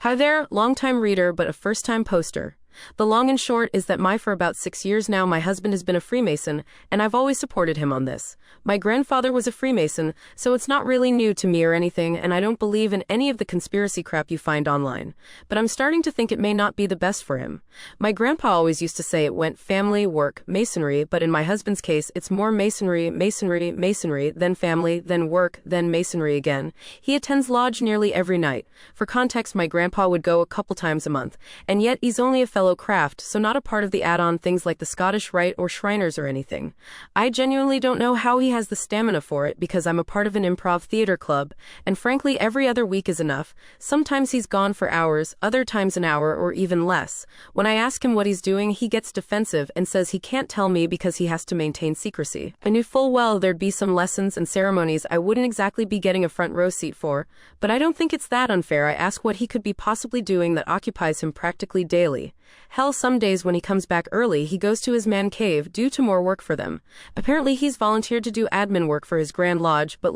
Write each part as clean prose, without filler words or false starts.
Hi there, long-time reader but a first-time poster. The long and short is that for about 6 years now, my husband has been a Freemason, and I've always supported him on this. My grandfather was a Freemason, so it's not really new to me or anything, and I don't believe in any of the conspiracy crap you find online. But I'm starting to think it may not be the best for him. My grandpa always used to say it went family, work, masonry, but in my husband's case, it's more masonry, masonry, masonry, then family, then work, then masonry again. He attends lodge nearly every night. For context, my grandpa would go a couple times a month, and yet he's only a fellow craft, so not a part of the add-on things like the Scottish Rite or Shriners or anything. I genuinely don't know how he has the stamina for it because I'm a part of an improv theater club, and frankly every other week is enough. Sometimes he's gone for hours, other times an hour or even less. When I ask him what he's doing, he gets defensive and says he can't tell me because he has to maintain secrecy. I knew full well there'd be some lessons and ceremonies I wouldn't exactly be getting a front row seat for, but I don't think it's that unfair. I ask what he could be possibly doing that occupies him practically daily. Hell, some days when he comes back early, he goes to his man cave due to more work for them. Apparently he's volunteered to do admin work for his Grand Lodge, but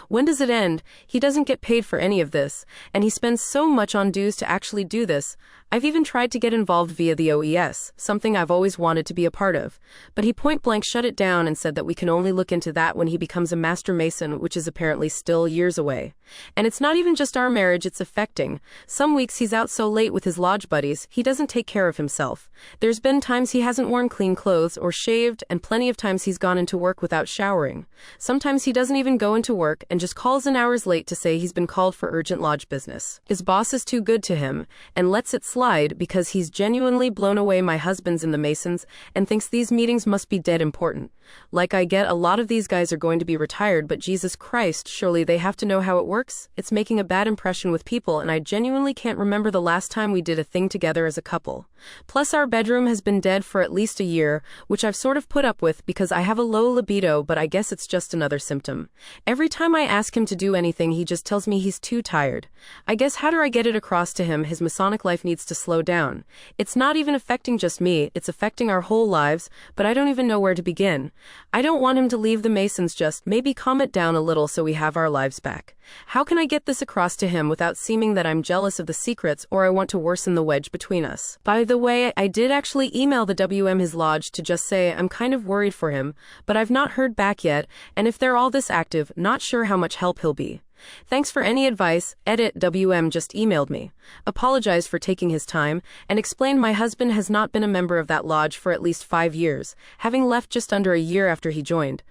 when does it end? He doesn't get paid for any of this, and he spends so much on dues to actually do this. I've even tried to get involved via the OES, something I've always wanted to be a part of, but he point blank shut it down and said that we can only look into that when he becomes a master mason, which is apparently still years away. And it's not even just our marriage it's affecting. Some weeks he's out so late with his lodge buddies, he doesn't take care of himself. There's been times he hasn't worn clean clothes or shaved, and plenty of times he's gone into work without showering. Sometimes he doesn't even go into work and just calls in hours late to say he's been called for urgent lodge business. His boss is too good to him and lets it slide because he's genuinely blown away my husband's in the Masons and thinks these meetings must be dead important. I get a lot of these guys are going to be retired, but Jesus Christ, surely they have to know how it works? It's making a bad impression with people, and I genuinely can't remember the last time we did a thing together as a couple. Plus our bedroom has been dead for at least a year, which I've sort of put up with because I have a low libido, but I guess it's just another symptom. Every time I ask him to do anything, he just tells me he's too tired. I guess how do I get it across to him his Masonic life needs to slow down? It's not even affecting just me, it's affecting our whole lives, but I don't even know where to begin. I don't want him to leave the Masons, just maybe calm it down a little so we have our lives back. How can I get this across to him without seeming that I'm jealous of the secrets or I want to worsen the wedge between us? By the way, I did actually email the WM his lodge to just say I'm kind of worried for him, but I've not heard back yet, and if they're all this active, not sure how much help he'll be. Thanks for any advice. Edit. WM just emailed me, apologized for taking his time, and explained my husband has not been a member of that lodge for at least 5 years, having left just under a year after he joined.